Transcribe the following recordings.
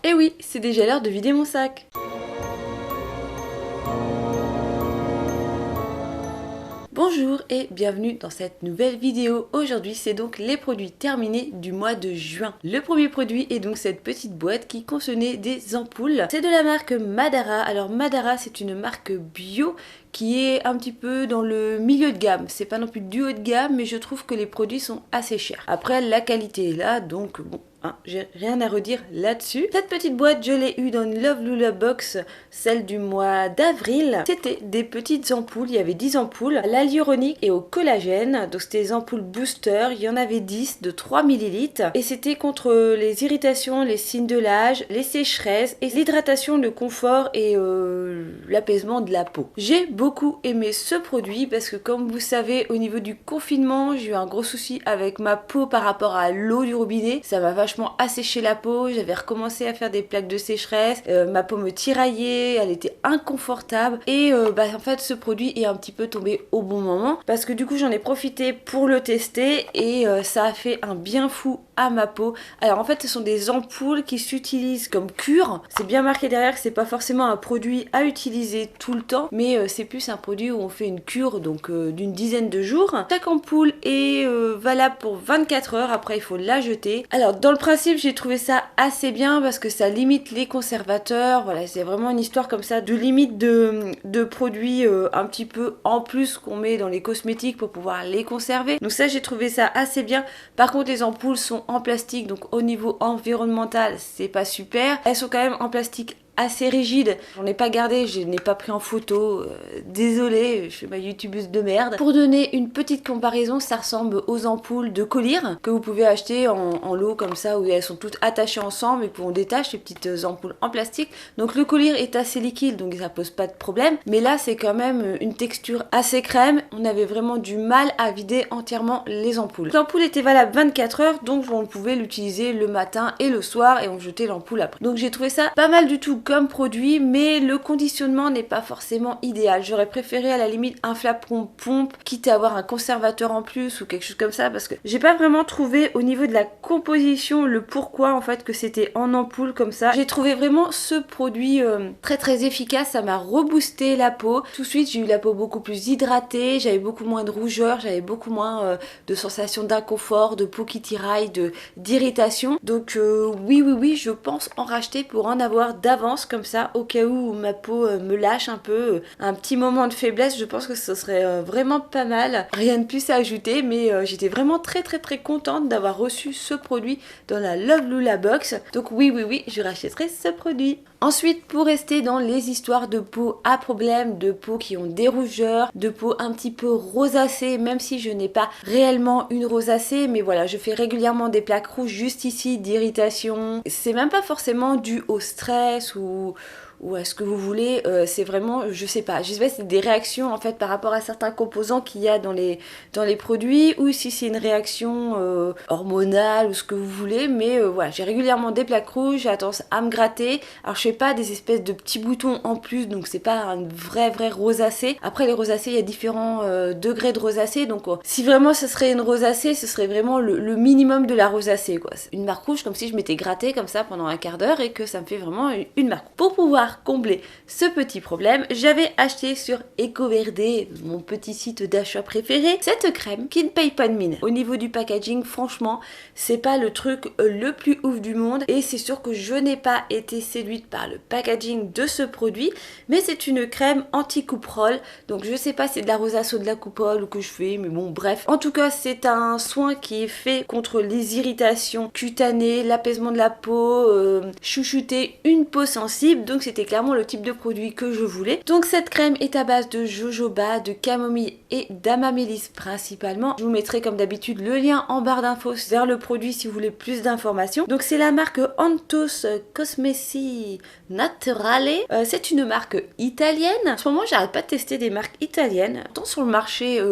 Et oui, c'est déjà l'heure de vider mon sac. Bonjour et bienvenue dans cette nouvelle vidéo. Aujourd'hui c'est donc les produits terminés du mois de juin. Le premier produit est donc cette petite boîte qui contenait des ampoules. C'est de la marque Madara. Alors Madara c'est une marque bio qui est un petit peu dans le milieu de gamme. C'est pas non plus du haut de gamme, mais je trouve que les produits sont assez chers. Après la qualité est là, donc bon, hein, j'ai rien à redire là-dessus. Cette petite boîte, je l'ai eue dans une Love Lula Box, celle du mois d'avril. C'était des petites ampoules, il y avait 10 ampoules, à l'hyaluronique et au collagène. Donc c'était des ampoules booster, il y en avait 10 de 3 ml. Et c'était contre les irritations, les signes de l'âge, les sécheresses et l'hydratation, le confort et l'apaisement de la peau. J'ai beaucoup aimé ce produit parce que comme vous savez, au niveau du confinement, j'ai eu un gros souci avec ma peau par rapport à l'eau du robinet. Ça m'a vachement asséché la peau, j'avais recommencé à faire des plaques de sécheresse, ma peau me tiraillait, elle était inconfortable et en fait ce produit est un petit peu tombé au bon moment parce que du coup j'en ai profité pour le tester et ça a fait un bien fou à ma peau. Alors en fait ce sont des ampoules qui s'utilisent comme cure. C'est bien marqué derrière que c'est pas forcément un produit à utiliser tout le temps, mais c'est plus un produit où on fait une cure donc d'une dizaine de jours. Chaque ampoule est valable pour 24 heures, après il faut la jeter. Alors dans le principe j'ai trouvé ça assez bien parce que ça limite les conservateurs, voilà c'est vraiment une histoire comme ça de limite de produits un petit peu en plus qu'on met dans les cosmétiques pour pouvoir les conserver. Donc ça j'ai trouvé ça assez bien. Par contre les ampoules sont en plastique, donc au niveau environnemental c'est pas super. Elles sont quand même en plastique assez rigide. J'en ai pas gardé, je n'ai pas pris en photo. Désolée, je suis ma youtubeuse de merde. Pour donner une petite comparaison, ça ressemble aux ampoules de collier que vous pouvez acheter en lot comme ça où elles sont toutes attachées ensemble et puis on détache les petites ampoules en plastique. Donc le collier est assez liquide donc ça pose pas de problème. Mais là c'est quand même une texture assez crème. On avait vraiment du mal à vider entièrement les ampoules. L'ampoule était valable 24 heures donc on pouvait l'utiliser le matin et le soir et on jetait l'ampoule après. Donc j'ai trouvé ça pas mal du tout comme produit, mais le conditionnement n'est pas forcément idéal. J'aurais préféré à la limite un flacon pompe, quitte à avoir un conservateur en plus ou quelque chose comme ça, parce que j'ai pas vraiment trouvé au niveau de la composition le pourquoi en fait que c'était en ampoule comme ça. J'ai trouvé vraiment ce produit très efficace, ça m'a reboosté la peau. Tout de suite j'ai eu la peau beaucoup plus hydratée, j'avais beaucoup moins de rougeur, j'avais beaucoup moins de sensations d'inconfort, de peau qui tiraille, d'irritation. Donc oui, je pense en racheter pour en avoir d'avance comme ça au cas où ma peau me lâche un peu, un petit moment de faiblesse. Je pense que ce serait vraiment pas mal. Rien de plus à ajouter, mais j'étais vraiment très contente d'avoir reçu ce produit dans la Love Lula Box. Donc oui, je rachèterai ce produit. Ensuite, pour rester dans les histoires de peau à problème, de peau qui ont des rougeurs, de peau un petit peu rosacée, même si je n'ai pas réellement une rosacée, mais voilà, je fais régulièrement des plaques rouges juste ici d'irritation. C'est même pas forcément dû au stress ou à ce que vous voulez, c'est vraiment, je sais pas, c'est des réactions en fait par rapport à certains composants qu'il y a dans les produits, ou si c'est une réaction hormonale ou ce que vous voulez, mais voilà, j'ai régulièrement des plaques rouges, j'ai tendance à me gratter. Alors je fais pas des espèces de petits boutons en plus, donc c'est pas un vrai rosacée. Après les rosacées, il y a différents degrés de rosacée, donc si vraiment ce serait une rosacée, ce serait vraiment le minimum de la rosacée quoi. Une marque rouge comme si je m'étais grattée comme ça pendant un quart d'heure et que ça me fait vraiment une marque. Pour pouvoir combler ce petit problème, j'avais acheté sur EcoVerde, mon petit site d'achat préféré, cette crème qui ne paye pas de mine. Au niveau du packaging, franchement, c'est pas le truc le plus ouf du monde et c'est sûr que je n'ai pas été séduite par le packaging de ce produit, mais c'est une crème anti-couperole, donc je sais pas si c'est de la rosacée ou de la coupole ou que je fais, mais bon bref. En tout cas, c'est un soin qui est fait contre les irritations cutanées, l'apaisement de la peau, chouchouter une peau sensible, donc c'était clairement le type de produit que je voulais. Donc cette crème est à base de jojoba, de camomille et d'amamélis principalement. Je vous mettrai comme d'habitude le lien en barre d'infos vers le produit si vous voulez plus d'informations. Donc c'est la marque Anthos Cosmesi Naturale. C'est une marque italienne. En ce moment j'arrête pas de tester des marques italiennes. Tant sur le marché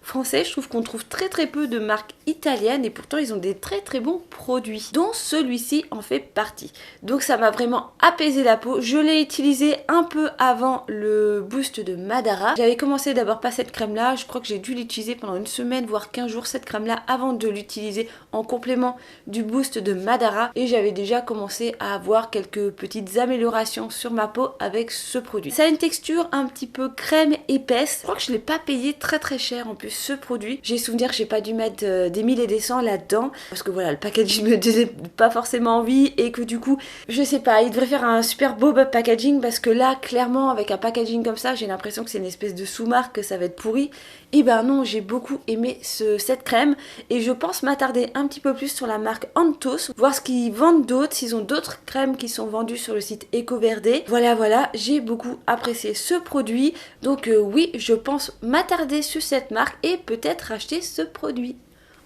français, je trouve qu'on trouve très peu de marques italiennes et pourtant ils ont des très bons produits, dont celui-ci en fait partie. Donc ça m'a vraiment apaisé la peau. Je l'ai l'ai utilisé un peu avant le boost de Madara. J'avais commencé d'abord par cette crème là, je crois que j'ai dû l'utiliser pendant une semaine voire 15 jours cette crème là avant de l'utiliser en complément du boost de Madara et j'avais déjà commencé à avoir quelques petites améliorations sur ma peau avec ce produit. Ça a une texture un petit peu crème épaisse. Je crois que je l'ai pas payé très cher en plus ce produit. J'ai souvenir que j'ai pas dû mettre des 1000 et des 100 là-dedans parce que voilà, le packaging me donnait pas forcément envie et que du coup, je sais pas, il devrait faire un super beau packaging parce que là, clairement, avec un packaging comme ça, j'ai l'impression que c'est une espèce de sous-marque, que ça va être pourri. Et ben non, j'ai beaucoup aimé cette crème et je pense m'attarder un petit peu plus sur la marque Anthos, voir ce qu'ils vendent d'autres, s'ils ont d'autres crèmes qui sont vendues sur le site EcoVerde. Voilà, j'ai beaucoup apprécié ce produit, donc oui, je pense m'attarder sur cette marque et peut-être acheter ce produit.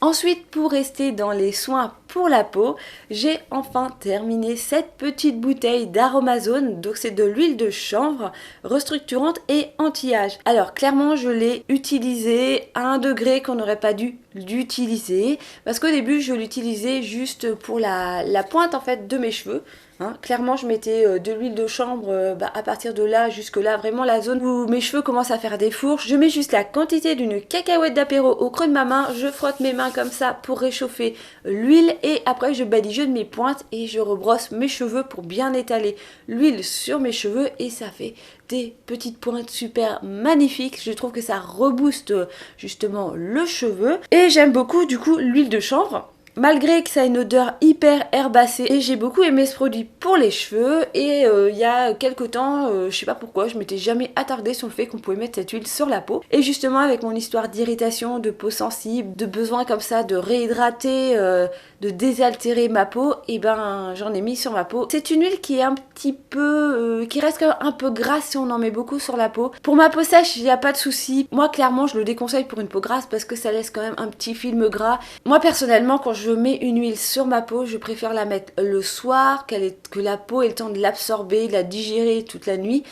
Ensuite, pour rester dans les soins pour la peau, j'ai enfin terminé cette petite bouteille d'Aromazone. Donc c'est de l'huile de chanvre restructurante et anti-âge. Alors clairement, je l'ai utilisée à un degré qu'on n'aurait pas dû l'utiliser. Parce qu'au début, je l'utilisais juste pour la pointe en fait de mes cheveux. Hein, clairement je mettais de l'huile de chanvre à partir de là jusque là, vraiment la zone où mes cheveux commencent à faire des fourches. Je mets juste la quantité d'une cacahuète d'apéro au creux de ma main, je frotte mes mains comme ça pour réchauffer l'huile et après je badigeonne mes pointes et je rebrosse mes cheveux pour bien étaler l'huile sur mes cheveux et ça fait des petites pointes super magnifiques. Je trouve que ça rebooste justement le cheveu et j'aime beaucoup du coup l'huile de chanvre. Malgré que ça a une odeur hyper herbacée et j'ai beaucoup aimé ce produit pour les cheveux et il y a quelques temps, je sais pas pourquoi, je m'étais jamais attardée sur le fait qu'on pouvait mettre cette huile sur la peau et justement avec mon histoire d'irritation, de peau sensible, de besoin comme ça de réhydrater, de désaltérer ma peau, et ben j'en ai mis sur ma peau. C'est une huile qui est un petit peu, qui reste quand même un peu grasse si on en met beaucoup sur la peau. Pour ma peau sèche, il n'y a pas de souci. Moi clairement je le déconseille pour une peau grasse parce que ça laisse quand même un petit film gras. Moi personnellement quand je mets une huile sur ma peau, je préfère la mettre le soir, que la peau ait le temps de l'absorber, de la digérer toute la nuit,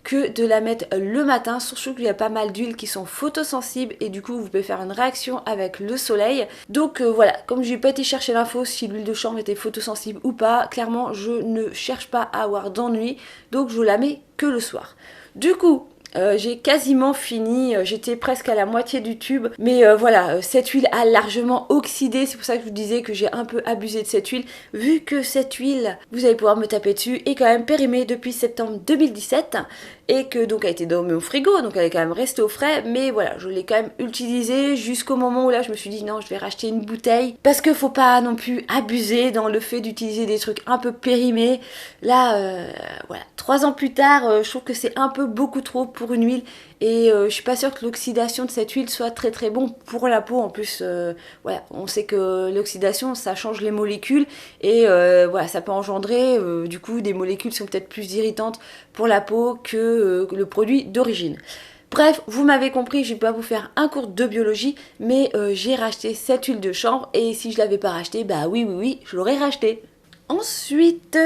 que de la mettre le matin, surtout qu'il y a pas mal d'huiles qui sont photosensibles et du coup vous pouvez faire une réaction avec le soleil. Donc voilà, comme j'ai pas été chercher l'info si l'huile de chanvre était photosensible ou pas, clairement je ne cherche pas à avoir d'ennui, donc je la mets que le soir. Du coup, j'ai quasiment fini, j'étais presque à la moitié du tube, mais voilà, cette huile a largement oxydé, c'est pour ça que je vous disais que j'ai un peu abusé de cette huile, vu que cette huile, vous allez pouvoir me taper dessus, est quand même périmée depuis septembre 2017, et que donc a été dans mon frigo, donc elle est quand même restée au frais, mais voilà, je l'ai quand même utilisée jusqu'au moment où là je me suis dit non, je vais racheter une bouteille, parce que faut pas non plus abuser dans le fait d'utiliser des trucs un peu périmés. Là, voilà, 3 ans plus tard, je trouve que c'est un peu beaucoup trop pour une huile et je suis pas sûre que l'oxydation de cette huile soit très bon pour la peau. En plus voilà, on sait que l'oxydation ça change les molécules et voilà, ça peut engendrer du coup des molécules qui sont peut-être plus irritantes pour la peau que le produit d'origine. Bref, vous m'avez compris, je vais pas vous faire un cours de biologie, mais j'ai racheté cette huile de chanvre et si je l'avais pas rachetée, bah oui, je l'aurais rachetée. Ensuite,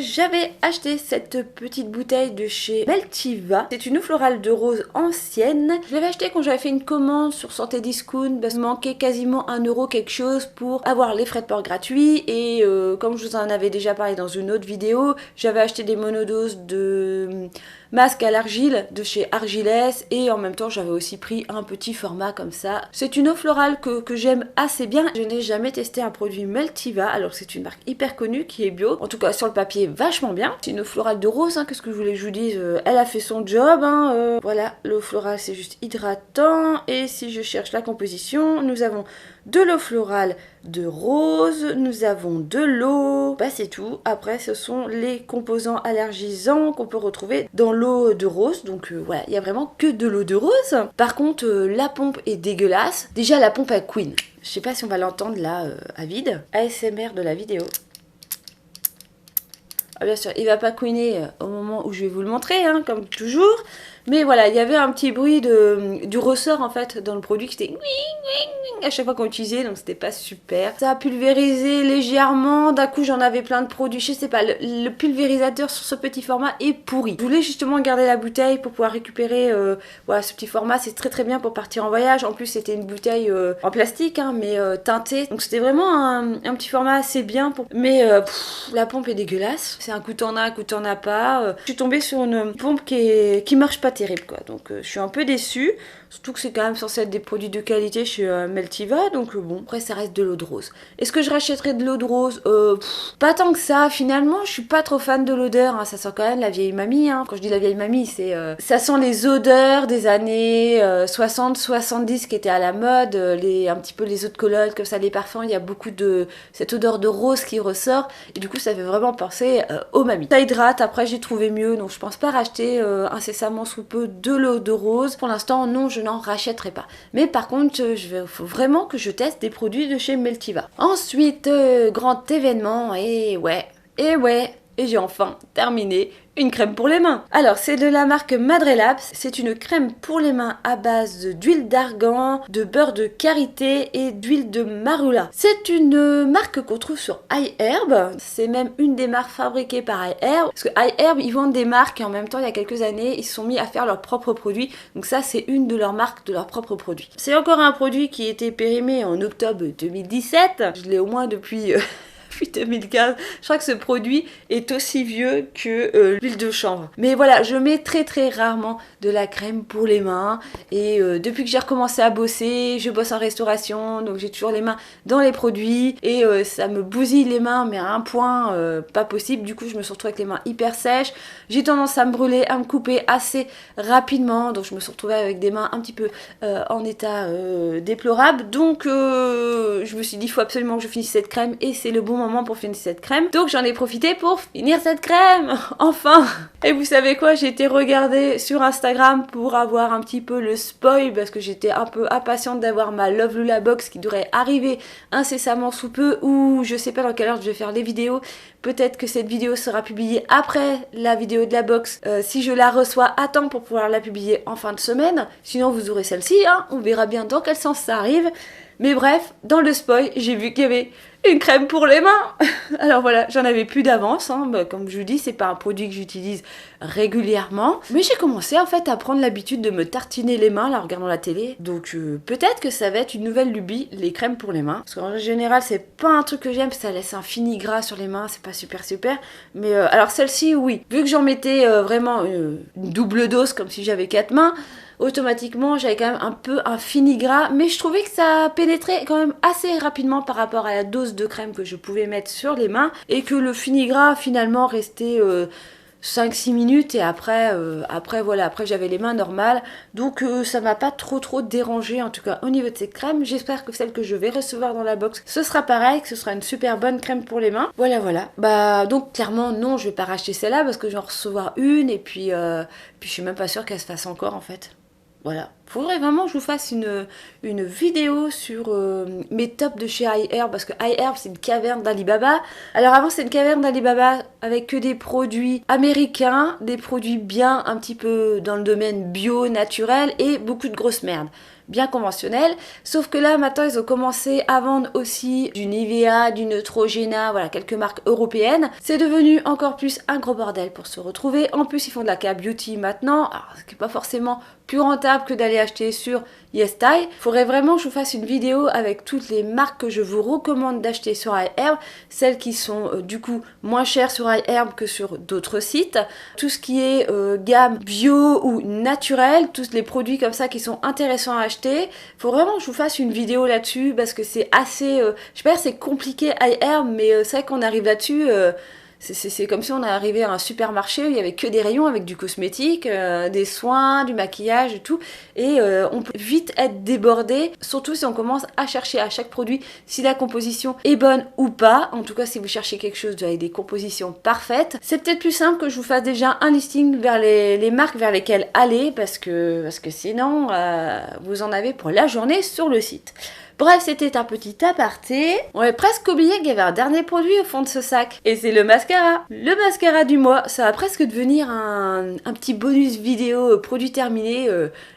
j'avais acheté cette petite bouteille de chez Meltiva. C'est une eau florale de rose ancienne. Je l'avais achetée quand j'avais fait une commande sur Santé Discount parce qu'il manquait quasiment 1 euro quelque chose pour avoir les frais de port gratuits. Et comme je vous en avais déjà parlé dans une autre vidéo, j'avais acheté des monodoses de masque à l'argile de chez Argilès et en même temps j'avais aussi pris un petit format comme ça. C'est une eau florale que j'aime assez bien. Je n'ai jamais testé un produit Meltiva, alors c'est une marque hyper connue qui est bio, en tout cas sur le papier vachement bien. C'est une eau florale de rose, hein, qu'est-ce que je voulais que je vous dise, elle a fait son job, hein, voilà, l'eau florale c'est juste hydratant et si je cherche la composition, nous avons de l'eau florale de rose, nous avons de l'eau, bah c'est tout. Après ce sont les composants allergisants qu'on peut retrouver dans l'eau de rose, donc voilà, il y a vraiment que de l'eau de rose. Par contre la pompe est dégueulasse, déjà la pompe à Queen, je sais pas si on va l'entendre là à vide. ASMR de la vidéo. Ah, bien sûr, il va pas couiner au moment où je vais vous le montrer, hein, comme toujours. Mais voilà, il y avait un petit bruit du ressort en fait dans le produit qui était... à chaque fois qu'on utilisait, donc c'était pas super. Ça a pulvérisé légèrement, d'un coup j'en avais plein de produits, je sais pas, le pulvérisateur sur ce petit format est pourri. Je voulais justement garder la bouteille pour pouvoir récupérer voilà, ce petit format, c'est très bien pour partir en voyage. En plus c'était une bouteille en plastique, hein, mais teintée, donc c'était vraiment un petit format assez bien. Mais la pompe est dégueulasse, c'est un coup t'en as, un coup t'en as pas. Je suis tombée sur une pompe qui marche pas terrible quoi, donc je suis un peu déçue. Surtout que c'est quand même censé être des produits de qualité chez Meltiva, donc bon, après ça reste de l'eau de rose. Est-ce que je rachèterais de l'eau de rose? Pas tant que ça, finalement, je suis pas trop fan de l'odeur, hein. Ça sent quand même la vieille mamie, hein. Quand je dis la vieille mamie, c'est ça sent les odeurs des années 60-70 qui étaient à la mode, un petit peu les eaux de cologne, comme ça, les parfums, il y a beaucoup de cette odeur de rose qui ressort, et du coup ça fait vraiment penser aux mamies. Ça hydrate, après j'ai trouvé mieux, donc je pense pas racheter incessamment sous peu de l'eau de rose. Pour l'instant, non, je n'en rachèterai pas. Mais par contre, faut vraiment que je teste des produits de chez Meltiva. Ensuite, grand événement, et j'ai enfin terminé une crème pour les mains. Alors, c'est de la marque Madre Labs. C'est une crème pour les mains à base d'huile d'argan, de beurre de karité et d'huile de marula. C'est une marque qu'on trouve sur iHerb. C'est même une des marques fabriquées par iHerb. Parce que iHerb, ils vendent des marques et en même temps, il y a quelques années, ils se sont mis à faire leurs propres produits. Donc ça, c'est une de leurs marques de leurs propres produits. C'est encore un produit qui a été périmé en octobre 2017. Je l'ai au moins depuis... 2015. Je crois que ce produit est aussi vieux que l'huile de chanvre. Mais voilà, je mets très rarement de la crème pour les mains. Et depuis que j'ai recommencé à bosser, je bosse en restauration, donc j'ai toujours les mains dans les produits. Et ça me bousille les mains, mais à un point pas possible. Du coup, je me suis retrouvée avec les mains hyper sèches. J'ai tendance à me brûler, à me couper assez rapidement. Donc je me suis retrouvée avec des mains un petit peu en état déplorable. Donc je me suis dit, il faut absolument que je finisse cette crème. Et c'est le bon moment pour finir cette crème, donc j'en ai profité pour finir cette crème, enfin. Et vous savez quoi, j'ai été regarder sur Instagram pour avoir un petit peu le spoil, parce que j'étais un peu impatiente d'avoir ma Love Lula box qui devrait arriver incessamment sous peu, ou je sais pas dans quelle heure je vais faire les vidéos. Peut-être que cette vidéo sera publiée après la vidéo de la box, si je la reçois à temps pour pouvoir la publier en fin de semaine. Sinon vous aurez celle-ci, hein. On verra bien dans quel sens ça arrive. Mais bref, dans le spoil, j'ai vu qu'il y avait une crème pour les mains. Alors voilà, j'en avais plus d'avance, hein. Bah, comme je vous dis, c'est pas un produit que j'utilise régulièrement. Mais j'ai commencé en fait à prendre l'habitude de me tartiner les mains là, en regardant la télé. Donc peut-être que ça va être une nouvelle lubie, les crèmes pour les mains. Parce qu'en général, c'est pas un truc que j'aime, ça laisse un fini gras sur les mains, c'est pas super. Mais alors celle-ci, oui. Vu que j'en mettais vraiment une double dose, comme si j'avais 4 mains, automatiquement j'avais quand même un peu un fini gras, mais je trouvais que ça pénétrait quand même assez rapidement par rapport à la dose de crème que je pouvais mettre sur les mains, et que le fini gras finalement restait 5-6 minutes, et après voilà, après j'avais les mains normales, donc ça m'a pas trop dérangé en tout cas au niveau de cette crème. J'espère que celle que je vais recevoir dans la box, ce sera pareil, que ce sera une super bonne crème pour les mains. Voilà, bah donc clairement non, je vais pas racheter celle-là parce que je vais en recevoir une, et puis je suis même pas sûre qu'elle se fasse encore en fait. Voilà. Faudrait vraiment que je vous fasse une vidéo sur mes tops de chez iHerb, parce que iHerb c'est une caverne d'Alibaba. Alors avant c'est une caverne d'Alibaba avec que des produits américains, des produits bien un petit peu dans le domaine bio, naturel, et beaucoup de grosses merdes. Bien conventionnel, sauf que là maintenant ils ont commencé à vendre aussi du Nivea, du Neutrogena, voilà, quelques marques européennes. C'est devenu encore plus un gros bordel pour se retrouver. En plus ils font de la K-Beauty maintenant, alors ce qui n'est pas forcément plus rentable que d'aller acheter sur YesStyle. Faudrait vraiment que je vous fasse une vidéo avec toutes les marques que je vous recommande d'acheter sur iHerb, celles qui sont du coup moins chères sur iHerb que sur d'autres sites. Tout ce qui est gamme bio ou naturel, tous les produits comme ça qui sont intéressants à acheter. Faut vraiment que je vous fasse une vidéo là-dessus, parce que c'est assez, je sais pas, c'est compliqué iHerb, mais c'est vrai qu'on arrive là-dessus. C'est comme si on est arrivé à un supermarché où il y avait que des rayons avec du cosmétique, des soins, du maquillage et tout. Et on peut vite être débordé, surtout si on commence à chercher à chaque produit si la composition est bonne ou pas. En tout cas, si vous cherchez quelque chose avec des compositions parfaites, c'est peut-être plus simple que je vous fasse déjà un listing vers les marques vers lesquelles aller, parce que sinon, vous en avez pour la journée sur le site. Bref, c'était un petit aparté. On avait presque oublié qu'il y avait un dernier produit au fond de ce sac. Et c'est le mascara. Le mascara du mois. Ça va presque devenir un petit bonus vidéo produit terminé.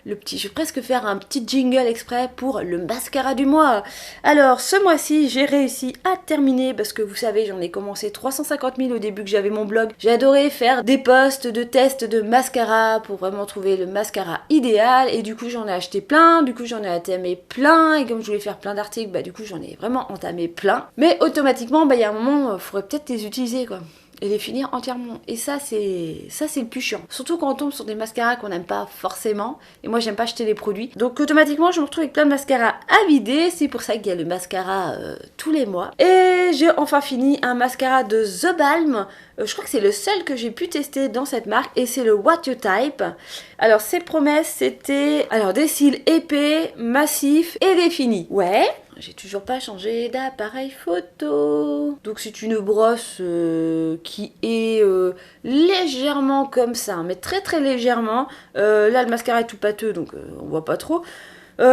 Je vais presque faire un petit jingle exprès pour le mascara du mois. Alors, ce mois-ci, j'ai réussi à terminer parce que vous savez, j'en ai commencé 350 000 au début que j'avais mon blog. J'ai adoré faire des posts de tests de mascara pour vraiment trouver le mascara idéal. Et du coup, j'en ai acheté plein. Du coup, j'en ai entamé plein. Et comme je voulais faire plein d'articles, bah du coup, j'en ai vraiment entamé plein. Mais automatiquement, bah il y a un moment, il faudrait peut-être les utiliser quoi. Et les finir entièrement. Et ça c'est le plus chiant. Surtout quand on tombe sur des mascaras qu'on n'aime pas forcément. Et moi j'aime pas acheter les produits. Donc automatiquement je me retrouve avec plein de mascaras à vider. C'est pour ça qu'il y a le mascara tous les mois. Et j'ai enfin fini un mascara de The Balm. Je crois que c'est le seul que j'ai pu tester dans cette marque. Et c'est le What You Type. Alors ses promesses c'était des cils épais, massifs et définis. Ouais. J'ai toujours pas changé d'appareil photo. Donc c'est une brosse qui est légèrement comme ça, mais très très légèrement. Là le mascara est tout pâteux donc on voit pas trop.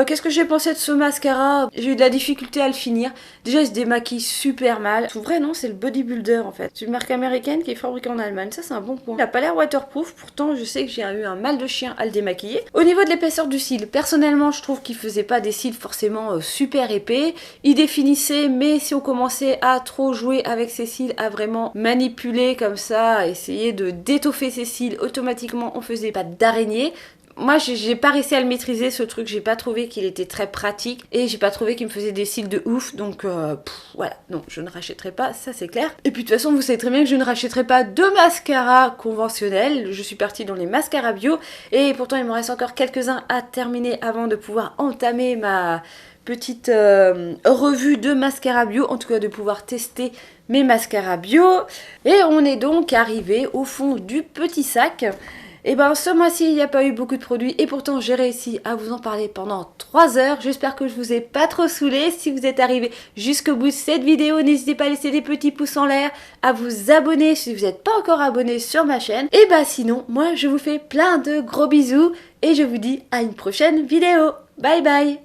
Qu'est-ce que j'ai pensé de ce mascara? J'ai eu de la difficulté à le finir. Déjà il se démaquille super mal. Son vrai nom c'est le Bodybuilder en fait. C'est une marque américaine qui est fabriquée en Allemagne. Ça c'est un bon point. Il a pas l'air waterproof. Pourtant je sais que j'ai eu un mal de chien à le démaquiller. Au niveau de l'épaisseur du cil, personnellement je trouve qu'il faisait pas des cils forcément super épais. Il définissait, mais si on commençait à trop jouer avec ses cils, à vraiment manipuler comme ça, à essayer de d'étoffer ses cils, automatiquement on faisait pas d'araignée. Moi j'ai pas réussi à le maîtriser ce truc, j'ai pas trouvé qu'il était très pratique et j'ai pas trouvé qu'il me faisait des cils de ouf, donc voilà, non je ne rachèterai pas, ça c'est clair. Et puis de toute façon vous savez très bien que je ne rachèterai pas de mascara conventionnel, je suis partie dans les mascaras bio et pourtant il me reste encore quelques-uns à terminer avant de pouvoir entamer ma petite revue de mascara bio, en tout cas de pouvoir tester mes mascaras bio. Et on est donc arrivé au fond du petit sac. Et ben ce mois-ci il n'y a pas eu beaucoup de produits et pourtant j'ai réussi à vous en parler pendant 3 heures. J'espère que je vous ai pas trop saoulé. Si vous êtes arrivé jusqu'au bout de cette vidéo, n'hésitez pas à laisser des petits pouces en l'air, à vous abonner si vous n'êtes pas encore abonné sur ma chaîne. Et bah sinon, moi je vous fais plein de gros bisous et je vous dis à une prochaine vidéo. Bye bye.